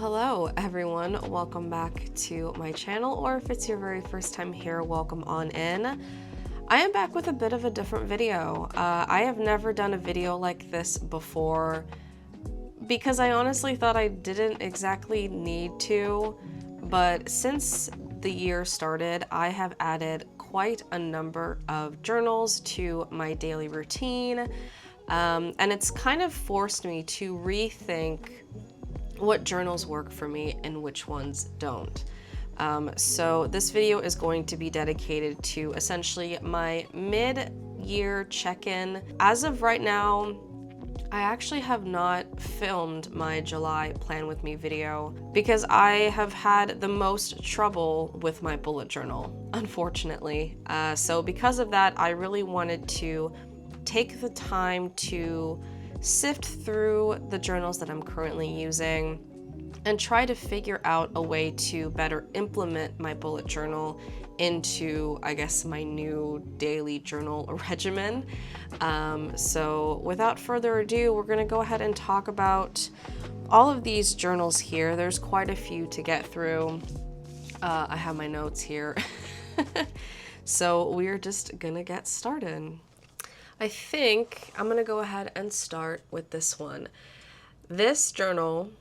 Hello everyone, welcome back to my channel, or if it's your very first time here, welcome on in. I am back with a bit of a different video. I have never done a video like this before because I honestly thought I didn't exactly need to, but since the year started, I have added quite a number of journals to my daily routine, and it's kind of forced me to rethink what journals work for me and which ones don't. So this video is going to be dedicated to essentially my mid-year check-in. As of right now, I actually have not filmed my July plan with me video because I have had the most trouble with my bullet journal, unfortunately. So because of that, I really wanted to take the time to sift through the journals that I'm currently using and try to figure out a way to better implement my bullet journal into, I guess, my new daily journal regimen. So without further ado, we're gonna go ahead and talk about all of these journals here. There's quite a few to get through. I have my notes here. So we're just gonna get started. I think I'm gonna go ahead and start with this one. This journal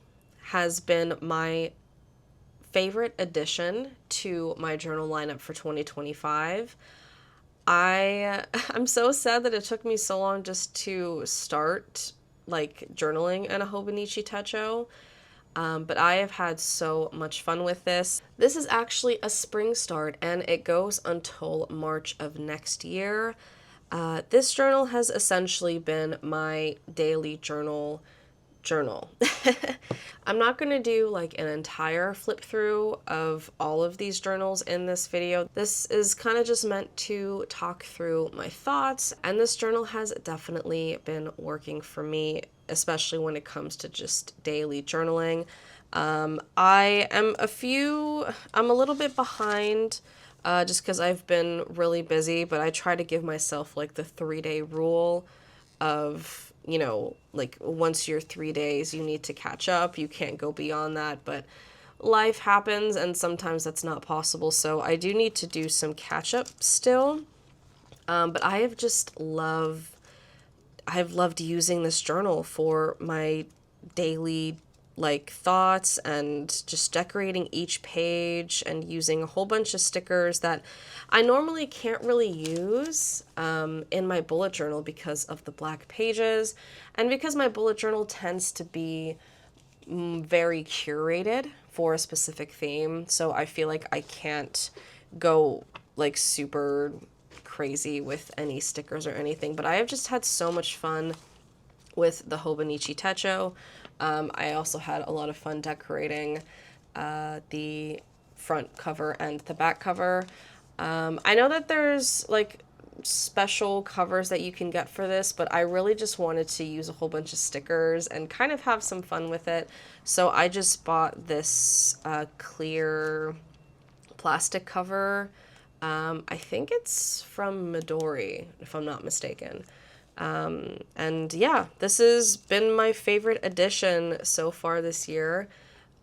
has been my favorite addition to my journal lineup for 2025. I'm so sad that it took me so long just to start like journaling in a 𝒂𝒂𝒊𝒔𝒂𝒊𝒏. But I have had so much fun with this. This is actually a spring start and it goes until March of next year. This journal has essentially been my daily journal. I'm not going to do like an entire flip through of all of these journals in this video. This is kind of just meant to talk through my thoughts, and this journal has definitely been working for me, especially when it comes to just daily journaling. I'm a little bit behind just because I've been really busy, but I try to give myself like the 3-day rule of, you know, like once you're 3 days, you need to catch up. You can't go beyond that, but life happens and sometimes that's not possible. So I do need to do some catch up still. But I've loved using this journal for my daily like thoughts and just decorating each page and using a whole bunch of stickers that I normally can't really use in my bullet journal because of the black pages and because my bullet journal tends to be very curated for a specific theme. So I feel like I can't go like super crazy with any stickers or anything, but I have just had so much fun with the 𝒂𝒂𝒊𝒔𝒂𝒊𝒏. I also had a lot of fun decorating the front cover and the back cover. I know that there's like special covers that you can get for this, but I really just wanted to use a whole bunch of stickers and kind of have some fun with it. So I just bought this clear plastic cover. I think it's from Midori, if I'm not mistaken. And yeah, this has been my favorite addition so far this year,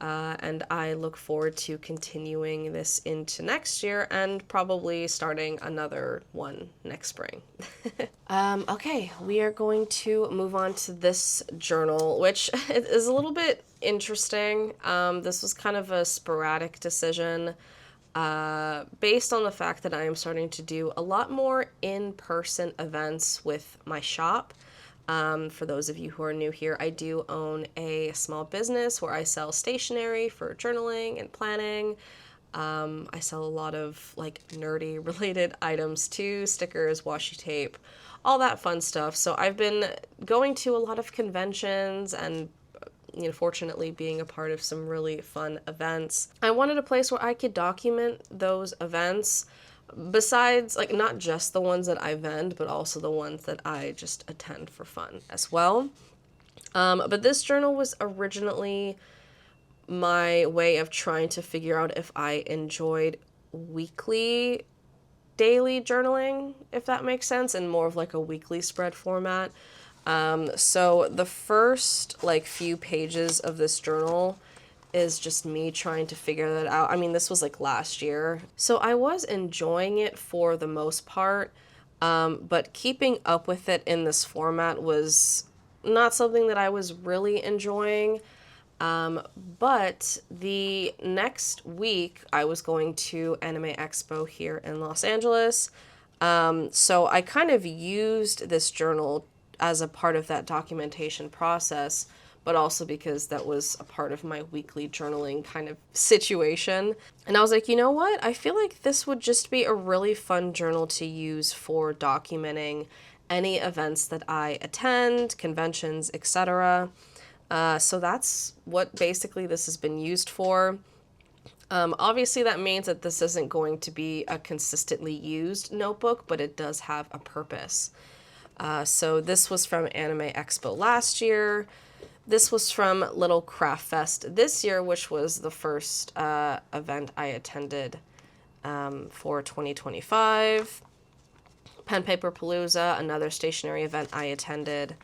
and I look forward to continuing this into next year and probably starting another one next spring. Okay, we are going to move on to this journal, which is a little bit interesting. This was kind of a sporadic decision. Based on the fact that I am starting to do a lot more in-person events with my shop. For those of you who are new here, I do own a small business where I sell stationery for journaling and planning. I sell a lot of like nerdy related items too, stickers, washi tape, all that fun stuff. So I've been going to a lot of conventions and fortunately being a part of some really fun events. I wanted a place where I could document those events besides like not just the ones that I vend, but also the ones that I just attend for fun as well. But this journal was originally my way of trying to figure out if I enjoyed weekly daily journaling, if that makes sense, and more of like a weekly spread format. So the first like few pages of this journal is just me trying to figure that out. I mean, this was like last year. So I was enjoying it for the most part, but keeping up with it in this format was not something that I was really enjoying. But the next week I was going to Anime Expo here in Los Angeles. So I kind of used this journal as a part of that documentation process, but also because that was a part of my weekly journaling kind of situation. And I was like, you know what? I feel like this would just be a really fun journal to use for documenting any events that I attend, conventions, etc. So that's what basically this has been used for. Obviously that means that this isn't going to be a consistently used notebook, but it does have a purpose. So this was from Anime Expo last year. This was from Little Craft Fest this year, which was the first event I attended for 2025. Pen Paper Palooza, another stationery event I attended.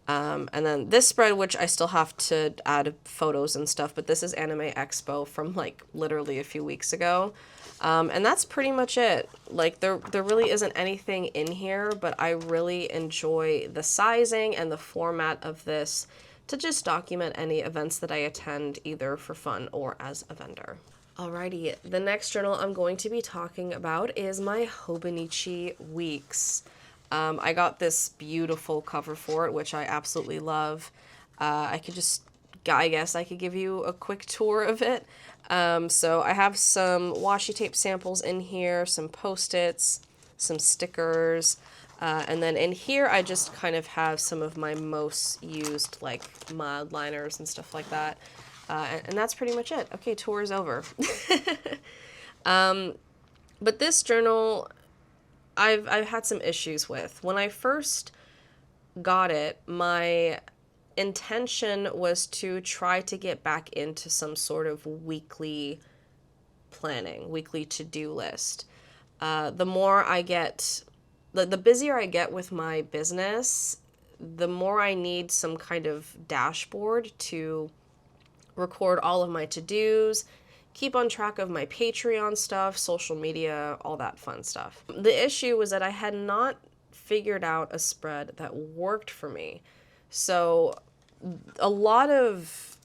And then this spread, which I still have to add photos and stuff, but this is Anime Expo from like literally a few weeks ago. And that's pretty much it. Like there really isn't anything in here, but I really enjoy the sizing and the format of this to just document any events that I attend either for fun or as a vendor. Alrighty, the next journal I'm going to be talking about is my Hobonichi Weeks. I got this beautiful cover for it, which I absolutely love. I guess I could give you a quick tour of it. So I have some washi tape samples in here, some Post-its, some stickers, and then in here I just kind of have some of my most used like mild liners and stuff like that. And that's pretty much it. Okay, tour is over. But this journal I've had some issues with. When I first got it, my intention was to try to get back into some sort of weekly planning, weekly to-do list. The more I get, the busier I get with my business, the more I need some kind of dashboard to record all of my to-dos, keep on track of my Patreon stuff, social media, all that fun stuff. The issue was that I had not figured out a spread that worked for me. So a lot of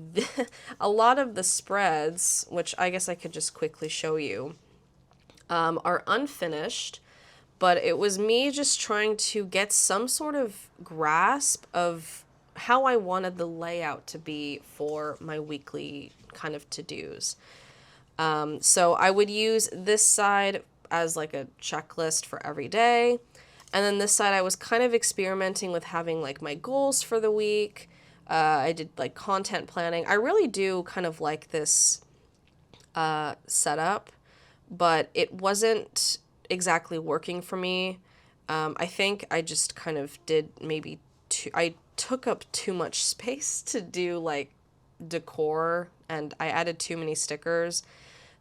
the spreads, which I guess I could just quickly show you, are unfinished, but it was me just trying to get some sort of grasp of how I wanted the layout to be for my weekly kind of to-dos. So I would use this side as like a checklist for every day. And then this side I was kind of experimenting with having like my goals for the week. I did like content planning. I really do kind of like this setup, but it wasn't exactly working for me. I think I just kind of did maybe I took up too much space to do like decor, and I added too many stickers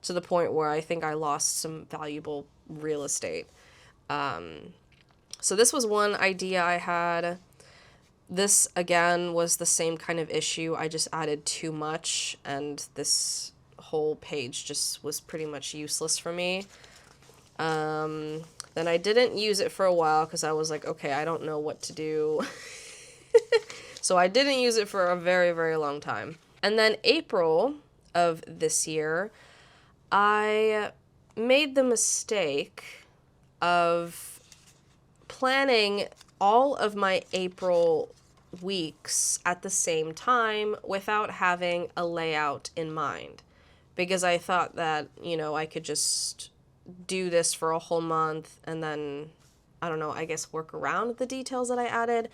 to the point where I think I lost some valuable real estate. So this was one idea I had. This again was the same kind of issue. I just added too much, and this whole page just was pretty much useless for me. Then I didn't use it for a while because I was like, okay, I don't know what to do. So I didn't use it for a very, very long time. And then April of this year, I made the mistake of planning all of my April weeks at the same time without having a layout in mind. Because I thought that, you know, I could just do this for a whole month and then, I don't know, I guess work around the details that I added.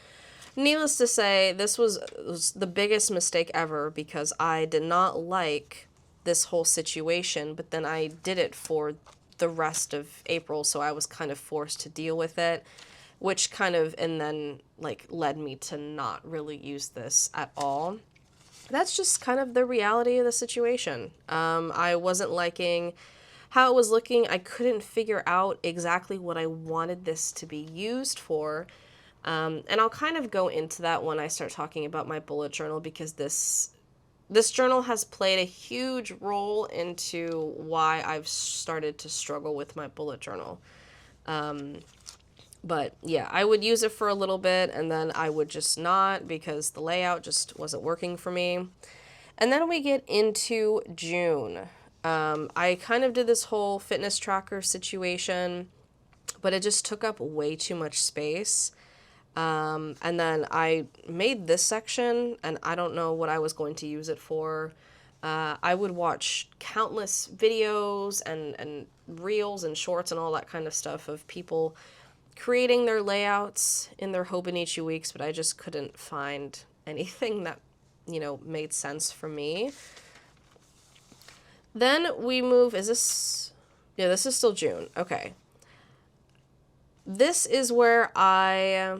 Needless to say, this was the biggest mistake ever because I did not like this whole situation, but then I did it for the rest of April, so I was kind of forced to deal with it, which kind of, and then like led me to not really use this at all. That's just kind of the reality of the situation. I wasn't liking how it was looking. I couldn't figure out exactly what I wanted this to be used for. And I'll kind of go into that when I start talking about my bullet journal, because this this journal has played a huge role into why I've started to struggle with my bullet journal. But yeah, I would use it for a little bit and then I would just not, because the layout just wasn't working for me. And then we get into June. I kind of did this whole fitness tracker situation, but it just took up way too much space. And then I made this section, and I don't know what I was going to use it for. I would watch countless videos and reels and shorts and all that kind of stuff of people creating their layouts in their Hobonichi weeks, but I just couldn't find anything that, you know, made sense for me. Then we move, is this, yeah, this is still June. Okay. This is where I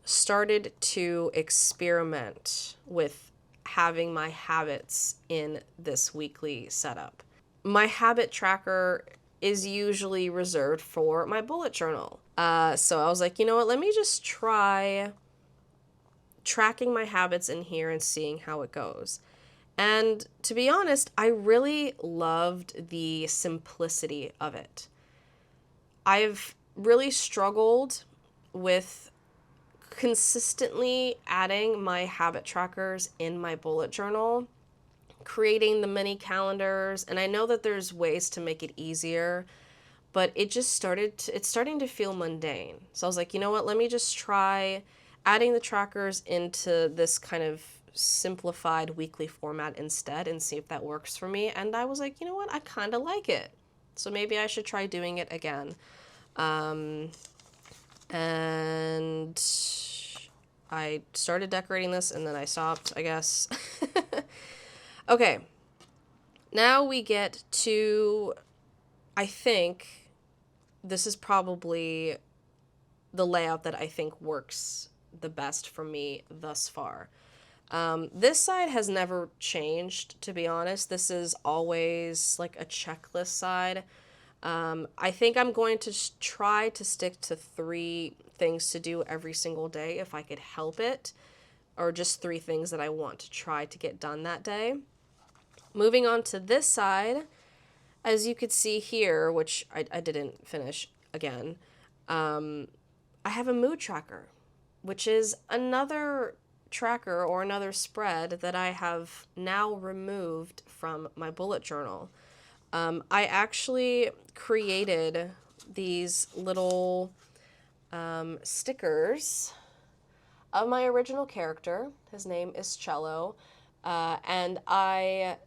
started to experiment with having my habits in this weekly setup. My habit tracker is usually reserved for my bullet journal. So I was like, you know what, let me just try tracking my habits in here and seeing how it goes. And to be honest, I really loved the simplicity of it. I've really struggled with consistently adding my habit trackers in my bullet journal, creating the mini calendars, and I know that there's ways to make it easier, but it just it's starting to feel mundane. So I was like, you know what, let me just try adding the trackers into this kind of simplified weekly format instead and see if that works for me. And I was like, you know what, I kind of like it. So maybe I should try doing it again. And I started decorating this and then I stopped, I guess. Okay. Now we get to, I think, this is probably the layout that I think works the best for me thus far. This side has never changed, to be honest. This is always like a checklist side. I think I'm going to try to stick to 3 things to do every single day if I could help it, or just 3 things that I want to try to get done that day. Moving on to this side, as you could see here, which I didn't finish again, I have a mood tracker, which is another tracker or another spread that I have now removed from my bullet journal. I actually created these little stickers of my original character. His name is Cello, and I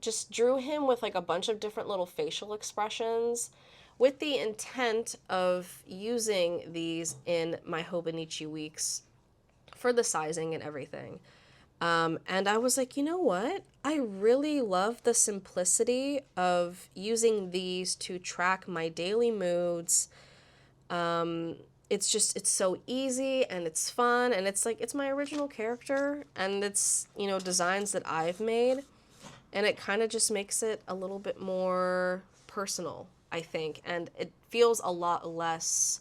just drew him with like a bunch of different little facial expressions with the intent of using these in my Hobonichi weeks for the sizing and everything. And I was like, you know what? I really love the simplicity of using these to track my daily moods. It's so easy and it's fun, and it's like, it's my original character, and it's, you know, designs that I've made, and it kind of just makes it a little bit more personal, I think, and it feels a lot less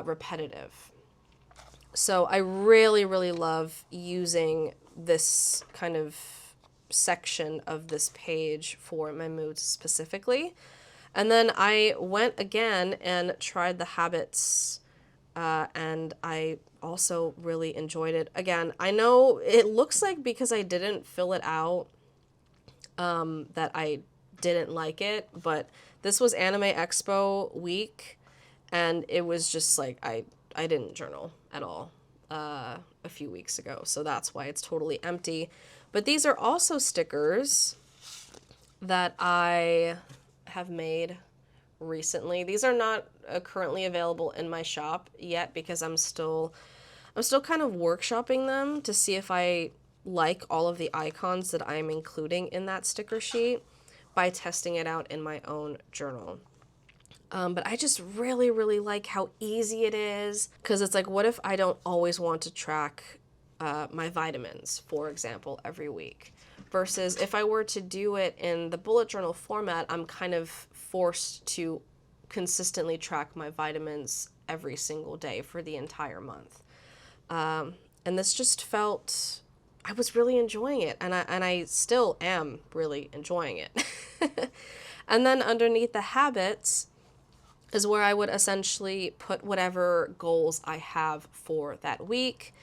repetitive. So I really, really love using this kind of section of this page for my moods specifically. And then I went again and tried the habits, and I also really enjoyed it. Again, I know it looks like because I didn't fill it out that I didn't like it, but this was Anime Expo week, and it was just like I didn't journal at all a few weeks ago, so that's why it's totally empty. But these are also stickers that I have made recently. These are not currently available in my shop yet because I'm still kind of workshopping them to see if I like all of the icons that I'm including in that sticker sheet by testing it out in my own journal. But I just really, really like how easy it is, because it's like, what if I don't always want to track my vitamins, for example, every week? Versus if I were to do it in the bullet journal format, I'm kind of forced to consistently track my vitamins every single day for the entire month. And this just felt, I was really enjoying it, and I still am really enjoying it. And then underneath the habits is where I would essentially put whatever goals I have for that week.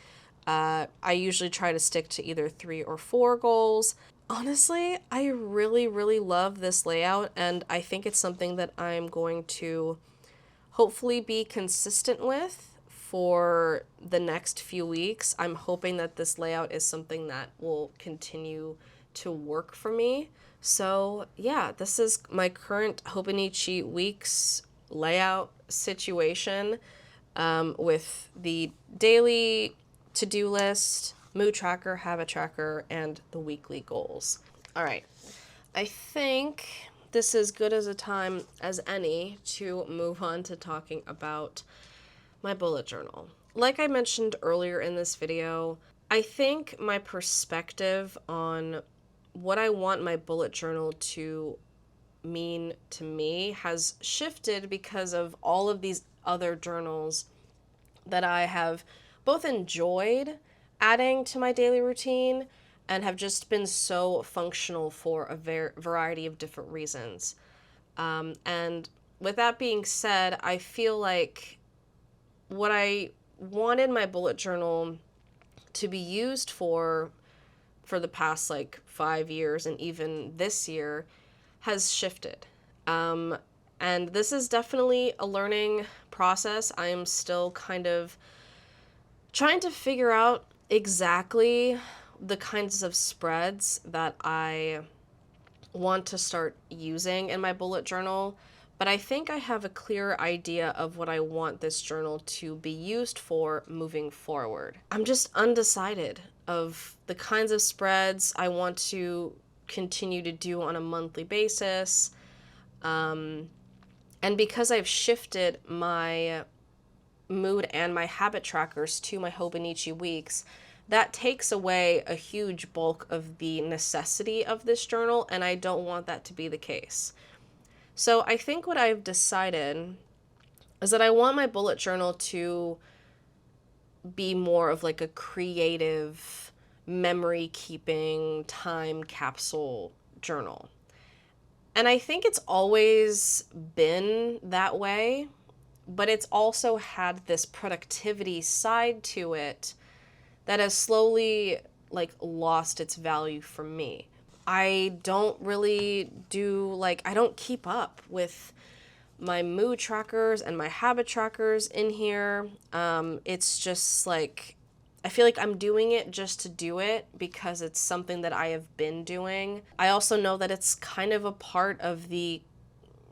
I usually try to stick to either 3 or 4 goals. Honestly, I really, really love this layout, and I think it's something that I'm going to hopefully be consistent with for the next few weeks. I'm hoping that this layout is something that will continue to work for me. So yeah, this is my current Hobonichi week's layout situation, with the daily to-do list, mood tracker, habit tracker, and the weekly goals. All right, I think this is good as a time as any to move on to talking about my bullet journal. Like I mentioned earlier in this video, I think my perspective on what I want my bullet journal to mean to me has shifted because of all of these other journals that I have both enjoyed adding to my daily routine and have just been so functional for a variety of different reasons. And with that being said, I feel like what I wanted my bullet journal to be used for the past like 5 years and even this year has shifted. And this is definitely a learning process. I am still kind of trying to figure out exactly the kinds of spreads that I want to start using in my bullet journal, but I think I have a clear idea of what I want this journal to be used for moving forward. I'm just undecided of the kinds of spreads I want to continue to do on a monthly basis. And because I've shifted my mood and my habit trackers to my Hobonichi weeks, that takes away a huge bulk of the necessity of this journal, and I don't want that to be the case. So I think what I've decided is that I want my bullet journal to be more of like a creative, memory-keeping, time capsule journal. And I think it's always been that way, but it's also had this productivity side to it that has slowly like lost its value for me. I don't really I don't keep up with my mood trackers and my habit trackers in here. It's just like, I feel like I'm doing it just to do it because it's something that I have been doing. I also know that it's kind of a part of the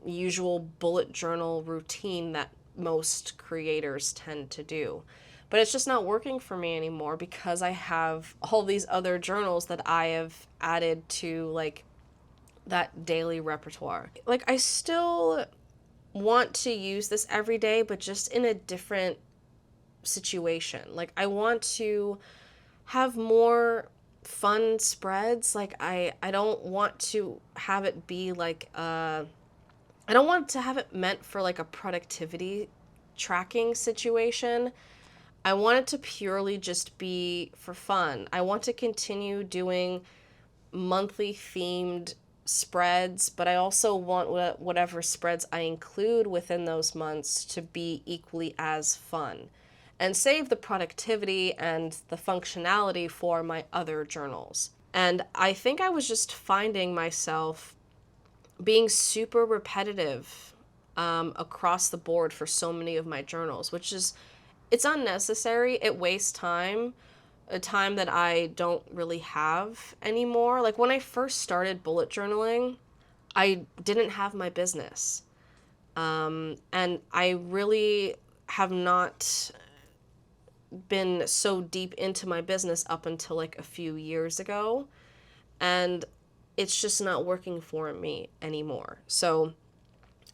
usual bullet journal routine that most creators tend to do. But it's just not working for me anymore because I have all these other journals that I have added to like that daily repertoire. Like I still want to use this every day, but just in a different situation. Like I want to have more fun spreads. Like I don't want to have it be like I don't want to have it meant for like a productivity tracking situation. I want it to purely just be for fun. I want to continue doing monthly themed spreads, but I also want whatever spreads I include within those months to be equally as fun and save the productivity and the functionality for my other journals. And I think I was just finding myself being super repetitive across the board for so many of my journals, which is, it's unnecessary. It wastes time, a time that I don't really have anymore. Like when I first started bullet journaling, I didn't have my business. And I really have not been so deep into my business up until like a few years ago. And it's just not working for me anymore. So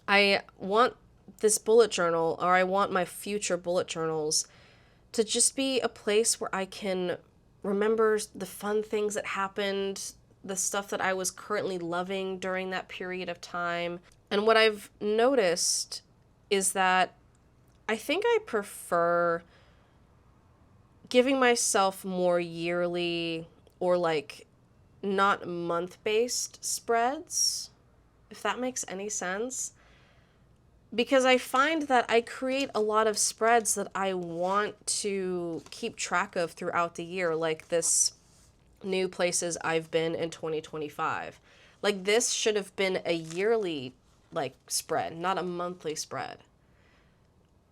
I want this bullet journal, or I want my future bullet journals to just be a place where I can remember the fun things that happened, the stuff that I was currently loving during that period of time. And what I've noticed is that I think I prefer giving myself more yearly or like not month-based spreads, if that makes any sense. Because I find that I create a lot of spreads that I want to keep track of throughout the year, like this new places I've been in 2025. Like this should have been a yearly like spread, not a monthly spread.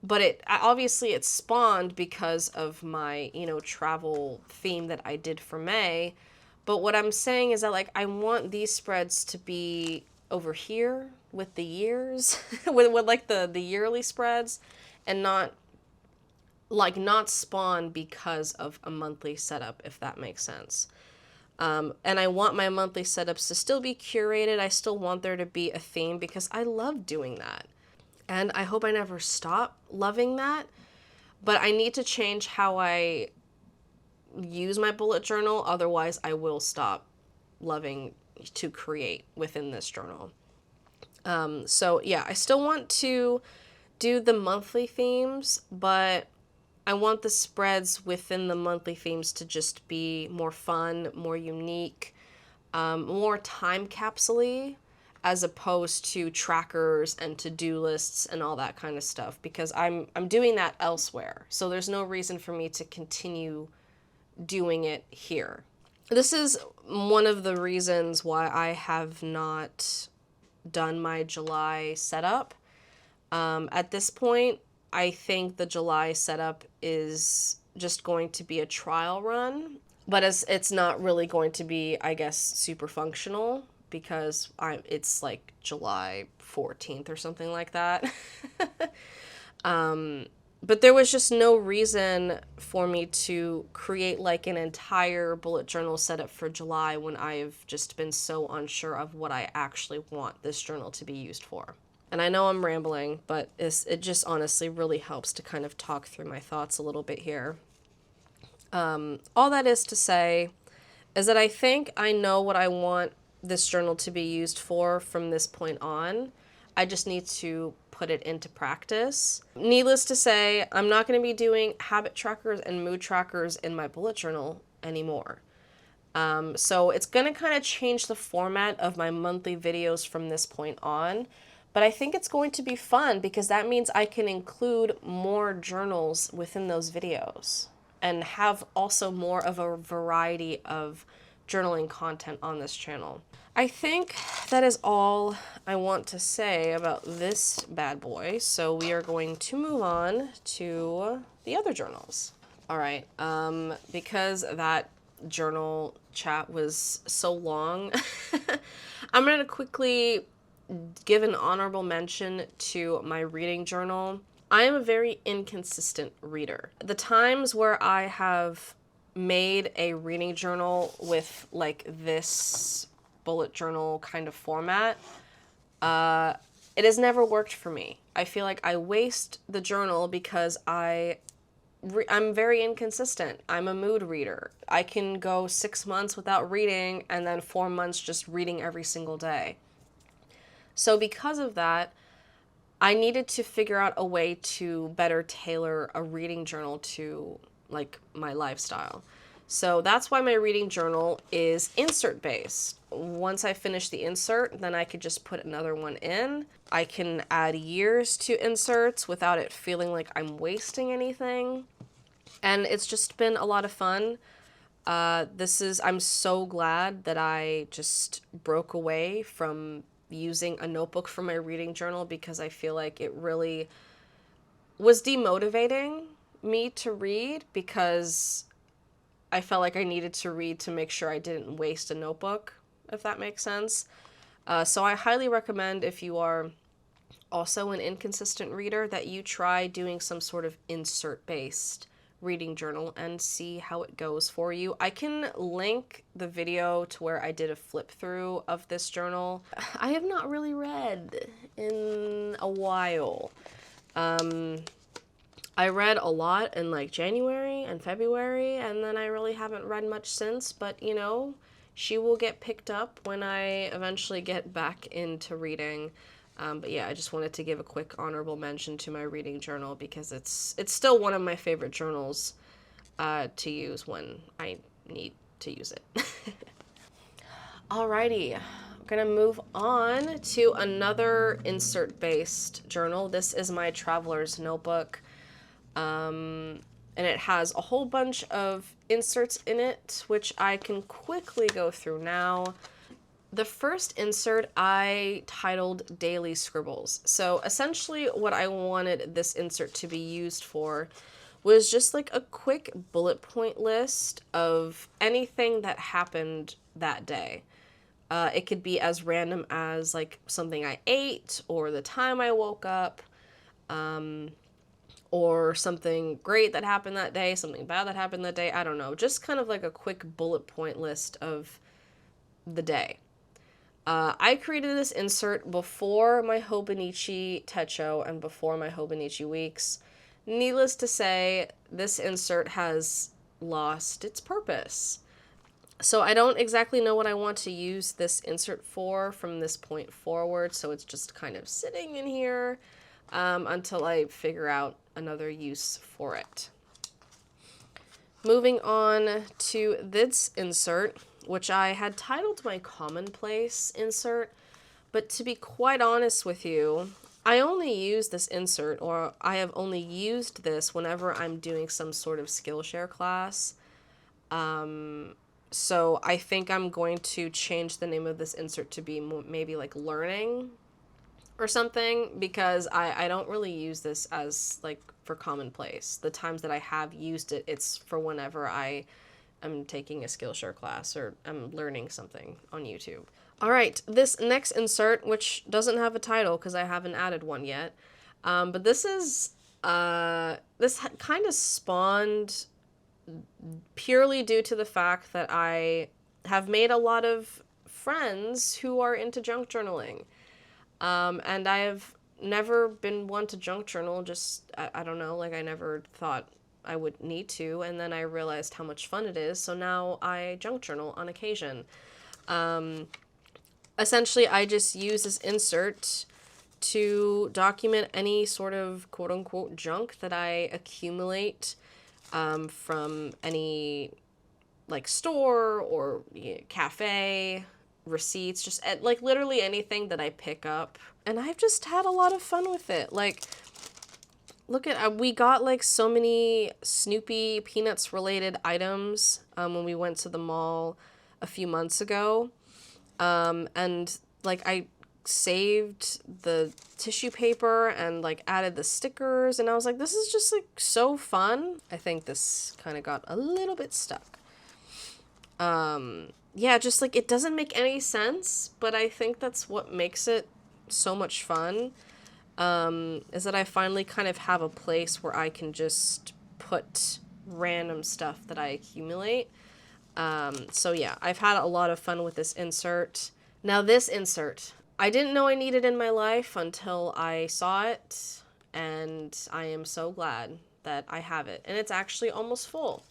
But it obviously it spawned because of my, you know, travel theme that I did for May. But what I'm saying is that like I want these spreads to be over here with the years with like the yearly spreads, and not spawn because of a monthly setup, if that makes sense. And I want my monthly setups to still be curated. I still want there to be a theme because I love doing that. And I hope I never stop loving that. But I need to change how I use my bullet journal. Otherwise, I will stop loving to create within this journal. So yeah, I still want to do the monthly themes, but I want the spreads within the monthly themes to just be more fun, more unique, more time capsule-y, as opposed to trackers and to-do lists and all that kind of stuff, because I'm doing that elsewhere. So there's no reason for me to continue doing it here. This is one of the reasons why I have not done my July setup. At this point, I think the July setup is just going to be a trial run, but it's not really going to be, I guess, super functional, because it's like July 14th or something like that. But there was just no reason for me to create like an entire bullet journal setup for July when I've just been so unsure of what I actually want this journal to be used for. And I know I'm rambling, but it just honestly really helps to kind of talk through my thoughts a little bit here. All that is to say is that I think I know what I want this journal to be used for from this point on. I just need to put it into practice. Needless to say, I'm not going to be doing habit trackers and mood trackers in my bullet journal anymore. So it's going to kind of change the format of my monthly videos from this point on. But I think it's going to be fun because that means I can include more journals within those videos and have also more of a variety of journaling content on this channel. I think that is all I want to say about this bad boy. So we are going to move on to the other journals. All right, because that journal chat was so long, I'm going to quickly give an honorable mention to my reading journal. I am a very inconsistent reader. The times where I have made a reading journal with like this bullet journal kind of format, it has never worked for me. I feel like I waste the journal because I'm very inconsistent. I'm a mood reader. I can go 6 months without reading and then 4 months just reading every single day. So because of that, I needed to figure out a way to better tailor a reading journal to like my lifestyle. So that's why my reading journal is insert based. Once I finish the insert, then I could just put another one in. I can add years to inserts without it feeling like I'm wasting anything. And it's just been a lot of fun. I'm so glad that I just broke away from using a notebook for my reading journal, because I feel like it really was demotivating me to read, because I felt like I needed to read to make sure I didn't waste a notebook, if that makes sense. So I highly recommend, if you are also an inconsistent reader, that you try doing some sort of insert-based reading journal and see how it goes for you. I can link the video to where I did a flip through of this journal. I have not really read in a while. I read a lot in like January and February, and then I really haven't read much since, but you know, she will get picked up when I eventually get back into reading. But yeah, I just wanted to give a quick honorable mention to my reading journal, because it's still one of my favorite journals to use when I need to use it. Alrighty, I'm gonna move on to another insert-based journal. This is my Traveler's Notebook, and it has a whole bunch of inserts in it, which I can quickly go through now. The first insert I titled Daily Scribbles. So essentially what I wanted this insert to be used for was just like a quick bullet point list of anything that happened that day. It could be as random as like something I ate, or the time I woke up, or something great that happened that day, something bad that happened that day, I don't know. Just kind of like a quick bullet point list of the day. I created this insert before my Hobonichi Techo and before my Hobonichi weeks. Needless to say, this insert has lost its purpose. So I don't exactly know what I want to use this insert for from this point forward, so it's just kind of sitting in here until I figure out another use for it. Moving on to this insert, which I had titled my commonplace insert, but to be quite honest with you, I only use this insert, or I have only used this whenever I'm doing some sort of Skillshare class. So I think I'm going to change the name of this insert to be maybe like learning or something, because I don't really use this as like for commonplace. The times that I have used it, it's for whenever I am taking a Skillshare class or I'm learning something on YouTube. All right, this next insert, which doesn't have a title because I haven't added one yet, but this is, this kind of spawned purely due to the fact that I have made a lot of friends who are into junk journaling. And I have never been one to junk journal, just, I don't know, like I never thought I would need to, and then I realized how much fun it is, so now I junk journal on occasion. Essentially, I just use this insert to document any sort of quote-unquote junk that I accumulate from any, like, store or cafe, receipts, just like literally anything that I pick up. And I've just had a lot of fun with it. Like, look at, we got like so many Snoopy Peanuts related items when we went to the mall a few months ago. And like I saved the tissue paper and like added the stickers, and I was like, this is just like so fun. I think this kind of got a little bit stuck. Yeah, just like it doesn't make any sense, but I think that's what makes it so much fun. Is that I finally kind of have a place where I can just put random stuff that I accumulate. So yeah, I've had a lot of fun with this insert. Now this insert, I didn't know I needed in my life until I saw it, and I am so glad that I have it. And it's actually almost full.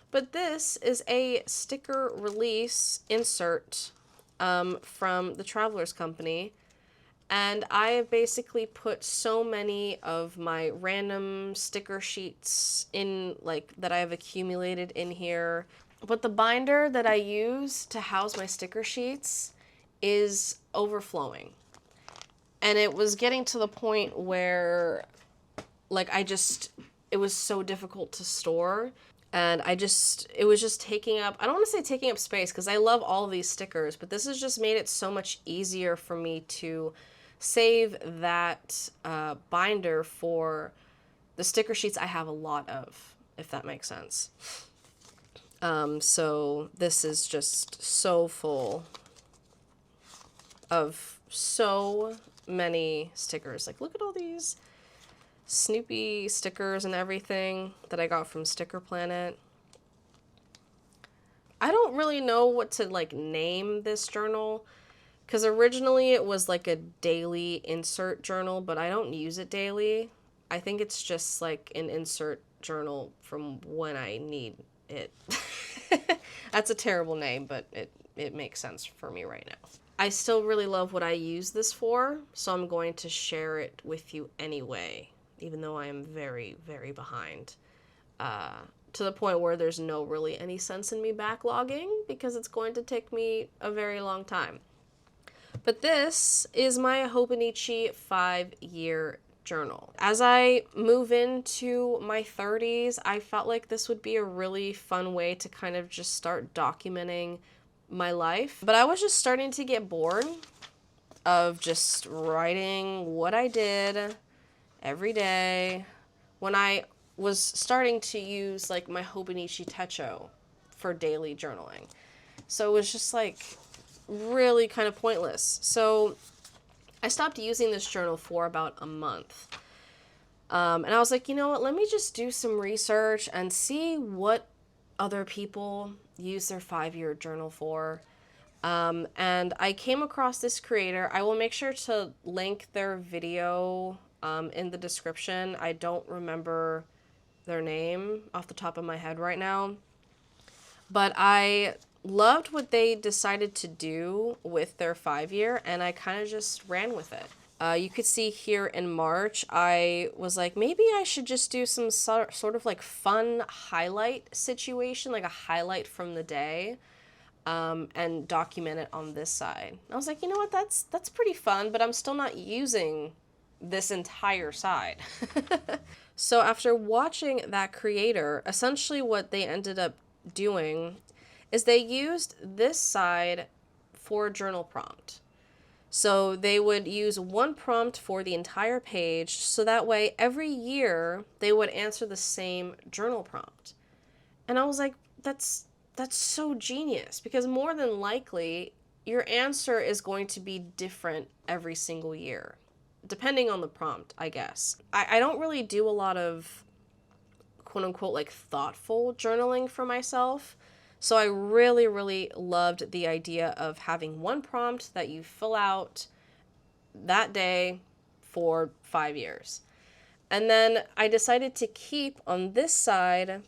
But this is a sticker release insert from the Travelers Company. And I have basically put so many of my random sticker sheets in, like, that I have accumulated in here. But the binder that I use to house my sticker sheets is overflowing. And it was getting to the point where, like, it was so difficult to store. And it was just taking up, I don't want to say taking up space, because I love all of these stickers, but this has just made it so much easier for me to save that binder for the sticker sheets I have a lot of, if that makes sense. So this is just so full of so many stickers. Like, look at all these Snoopy stickers and everything that I got from Sticker Planet. I don't really know what to, like, name this journal, because originally it was like a daily insert journal, but I don't use it daily. I think it's just like an insert journal from when I need it. That's a terrible name, but it makes sense for me right now. I still really love what I use this for, so I'm going to share it with you anyway, even though I am very, very behind to the point where there's no really any sense in me backlogging because it's going to take me a very long time. But this is my Hobonichi 5-year journal. As I move into my 30s, I felt like this would be a really fun way to kind of just start documenting my life. But I was just starting to get bored of just writing what I did every day when I was starting to use like my Hobonichi Techo for daily journaling. So it was just like really kind of pointless. So I stopped using this journal for about a month. And I was like, you know what, let me just do some research and see what other people use their 5-year journal for. And I came across this creator. I will make sure to link their video in the description. I don't remember their name off the top of my head right now, but I loved what they decided to do with their 5-year, and I kind of just ran with it. You could see here in March, I was like, maybe I should just do some sort of like fun highlight situation, like a highlight from the day, and document it on this side. I was like, you know what, that's pretty fun, but I'm still not using this entire side. So after watching that creator, essentially what they ended up doing is they used this side for a journal prompt. So they would use one prompt for the entire page, so that way every year they would answer the same journal prompt. And I was like, that's so genius, because more than likely your answer is going to be different every single year, depending on the prompt, I guess. I don't really do a lot of quote unquote like thoughtful journaling for myself. So I really, really loved the idea of having one prompt that you fill out that day for 5 years. And then I decided to keep on this side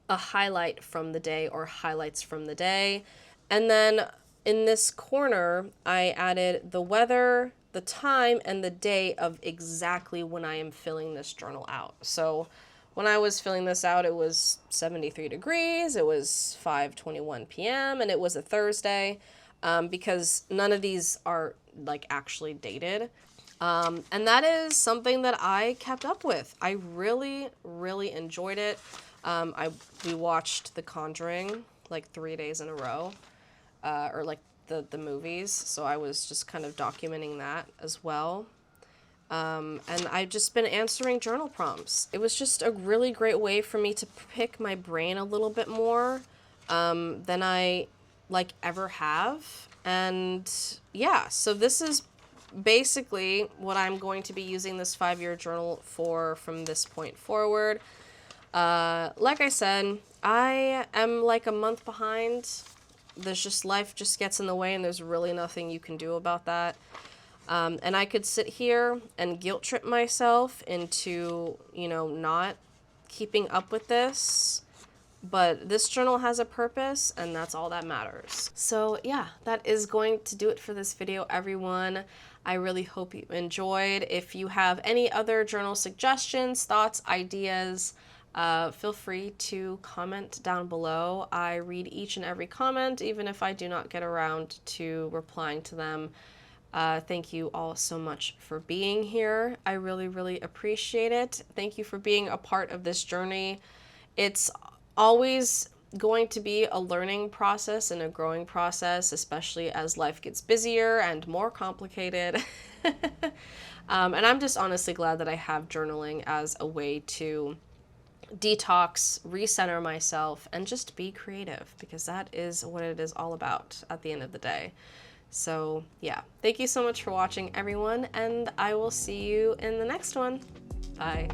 a highlight from the day or highlights from the day. And then in this corner, I added the weather, the time, and the day of exactly when I am filling this journal out. So when I was filling this out, it was 73 degrees, it was 5:21 p.m., and it was a Thursday, because none of these are like actually dated. And that is something that I kept up with. I really, really enjoyed it. We watched The Conjuring like 3 days in a row, or like the movies, so I was just kind of documenting that as well. And I've just been answering journal prompts. It was just a really great way for me to pick my brain a little bit more than I like ever have. And yeah, so this is basically what I'm going to be using this 5-year journal for from this point forward. Like I said, I am like a month behind. There's just life just gets in the way, and there's really nothing you can do about that. And I could sit here and guilt trip myself into, you know, not keeping up with this, but this journal has a purpose, and that's all that matters. So yeah, that is going to do it for this video, everyone. I really hope you enjoyed. If you have any other journal suggestions, thoughts, ideas, feel free to comment down below. I read each and every comment, even if I do not get around to replying to them. Thank you all so much for being here. I really, really appreciate it. Thank you for being a part of this journey. It's always going to be a learning process and a growing process, especially as life gets busier and more complicated. And I'm just honestly glad that I have journaling as a way to detox, recenter myself, and just be creative, because that is what it is all about at the end of the day. So yeah, thank you so much for watching, everyone, and I will see you in the next one. Bye.